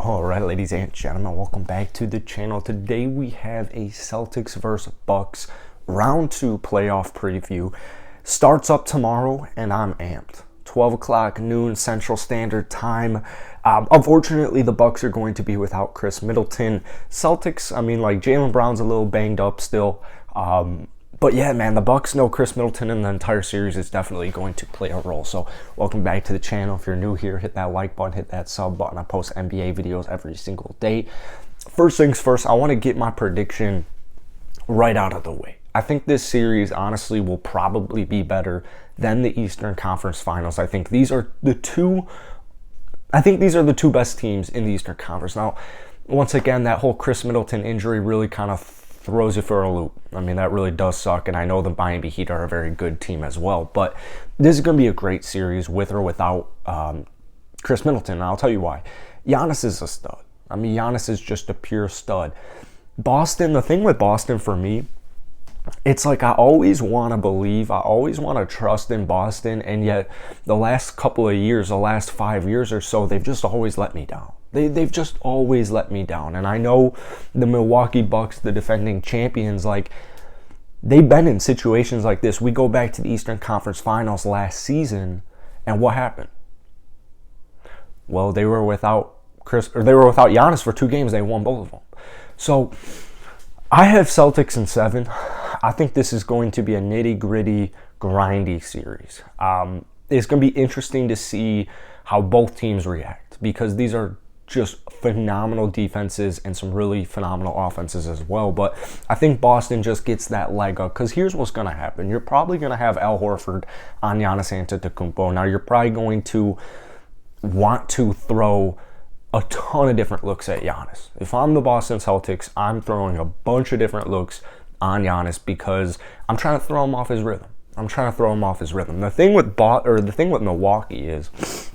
All right, ladies and gentlemen, welcome back to the channel. Today we have a Celtics vs. Bucks round 2 playoff preview. Starts up tomorrow, and I'm amped. 12 o'clock noon Central Standard Time. Unfortunately, the Bucks are going to be without Chris Middleton. Celtics, Jaylen Brown's a little banged up still. But yeah, man, the Bucks know Chris Middleton in the entire series is definitely going to play a role. So welcome back to the channel. If you're new here, hit that like button, hit that sub button. I post NBA videos every single day. First things first, I want to get my prediction right out of the way. I think this series, honestly, will probably be better than the Eastern Conference Finals. I think these are the two best teams in the Eastern Conference. Now, once again, that whole Chris Middleton injury really kind of throws you for a loop. I mean, that really does suck, and I know the Miami Heat are a very good team as well, but this is going to be a great series with or without Chris Middleton, and I'll tell you why. Giannis is a stud. I mean, Giannis is just a pure stud. Boston, the thing with Boston for me, it's like I always want to believe, I always want to trust in Boston, and yet the last couple of years, the last 5 years or so, they've just always let me down. They've just always let me down. And I know the Milwaukee Bucks, the defending champions, like, they've been in situations like this. We go back to the Eastern Conference Finals last season, and what happened? Well, they were without Giannis for 2 games. They won both of them. So I have Celtics in 7. I think this is going to be a nitty-gritty, grindy series. It's going to be interesting to see how both teams react, because these are just phenomenal defenses and some really phenomenal offenses as well. But I think Boston just gets that leg up, because here's what's going to happen. You're probably going to have Al Horford on Giannis Antetokounmpo. Now, you're probably going to want to throw a ton of different looks at Giannis. If I'm the Boston Celtics, I'm throwing a bunch of different looks on Giannis because I'm trying to throw him off his rhythm. The thing with Milwaukee is,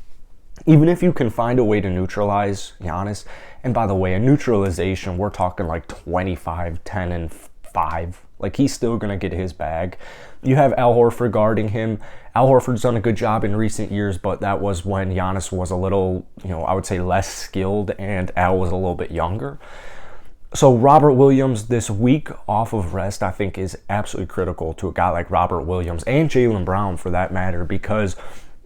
even if you can find a way to neutralize Giannis, and by the way, a neutralization, we're talking like 25, 10, and 5. Like, he's still going to get his bag. You have Al Horford guarding him. Al Horford's done a good job in recent years, but that was when Giannis was a little, I would say less skilled, and Al was a little bit younger. So Robert Williams this week off of rest, I think, is absolutely critical to a guy like Robert Williams and Jaylen Brown for that matter, because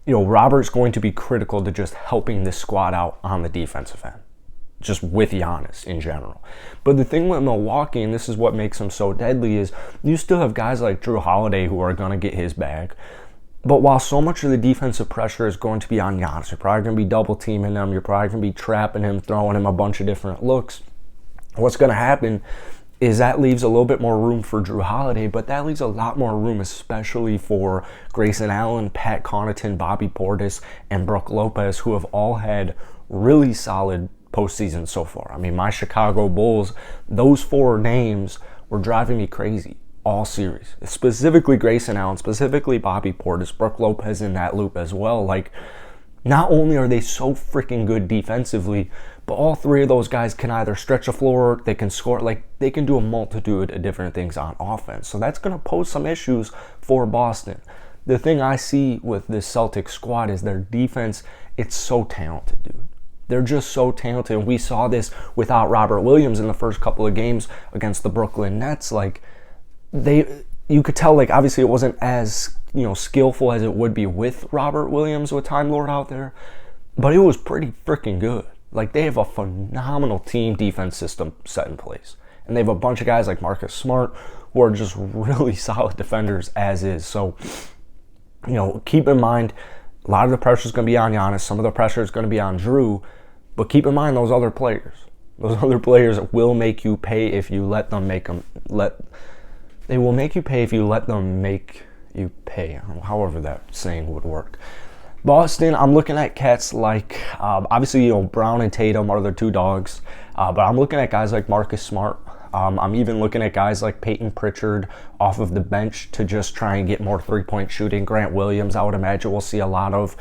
Robert's going to be critical to just helping this squad out on the defensive end, just with Giannis in general. But the thing with Milwaukee, and this is what makes them so deadly, is you still have guys like Drew Holiday who are going to get his bag. But while so much of the defensive pressure is going to be on Giannis, you're probably going to be double teaming him, you're probably going to be trapping him, throwing him a bunch of different looks. What's going to happen is that leaves a little bit more room for Drew Holiday, but that leaves a lot more room especially for Grayson Allen, Pat Connaughton, Bobby Portis, and Brook Lopez, who have all had really solid postseason so far. I mean, my Chicago Bulls, those 4 names were driving me crazy all series. Specifically Grayson Allen, specifically Bobby Portis, Brook Lopez in that loop as well. Like, not only are they so freaking good defensively, but all 3 of those guys can either stretch the floor, they can score, like, they can do a multitude of different things on offense. So that's going to pose some issues for Boston. The thing I see with this Celtics squad is their defense, it's so talented, dude. They're just so talented. And we saw this without Robert Williams in the first couple of games against the Brooklyn Nets. Like, you could tell, like, obviously it wasn't as, skillful as it would be with Robert Williams with Time Lord out there, but it was pretty freaking good. Like, they have a phenomenal team defense system set in place. And they have a bunch of guys like Marcus Smart who are just really solid defenders as is. So, keep in mind, a lot of the pressure is going to be on Giannis. Some of the pressure is going to be on Drew. But keep in mind those other players. Those other players will make you pay if you let them They will make you pay if you let them make you pay. However that saying would work. Boston, I'm looking at cats like, obviously, Brown and Tatum are the 2 dogs. But I'm looking at guys like Marcus Smart. I'm even looking at guys like Peyton Pritchard off of the bench to just try and get more 3-point shooting. Grant Williams, I would imagine we'll see a lot of.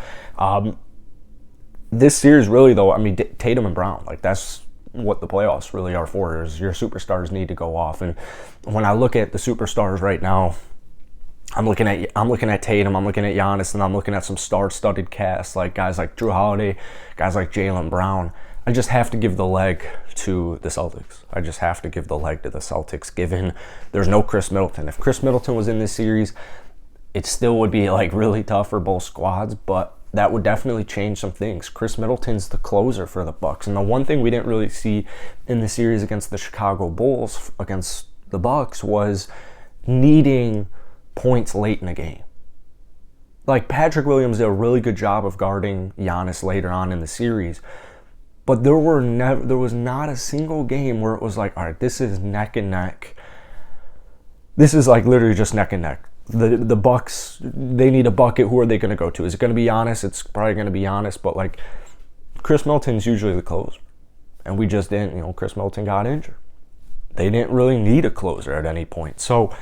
This series really, though, Tatum and Brown, like, that's what the playoffs really are for, is your superstars need to go off. And when I look at the superstars right now, I'm looking at Tatum, I'm looking at Giannis, and I'm looking at some star-studded casts, like guys like Drew Holiday, guys like Jaylen Brown. I just have to give the leg to the Celtics. I just have to give the leg to the Celtics, given there's no Chris Middleton. If Chris Middleton was in this series, it still would be like really tough for both squads, but that would definitely change some things. Chris Middleton's the closer for the Bucks, and the one thing we didn't really see in the series against the Chicago Bulls, against the Bucks, was needing points late in the game. Like, Patrick Williams did a really good job of guarding Giannis later on in the series, but there was not a single game where it was like, all right, this is neck and neck. This is like literally just neck and neck. The Bucks, they need a bucket. Who are they going to go to? Is it going to be Giannis? It's probably going to be Giannis, but like, Chris Middleton's usually the closer, and we just didn't. Chris Middleton got injured. They didn't really need a closer at any point. So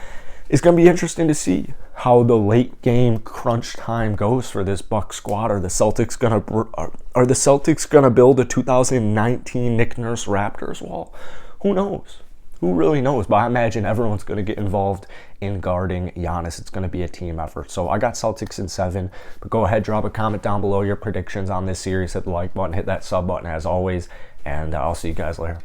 it's going to be interesting to see how the late game crunch time goes for this Bucks squad. Are the Celtics gonna build a 2019 Nick Nurse Raptors wall? Who knows? Who really knows? But I imagine everyone's going to get involved in guarding Giannis. It's going to be a team effort. So I got Celtics in 7. But go ahead, drop a comment down below your predictions on this series. Hit the like button, hit that sub button as always. And I'll see you guys later.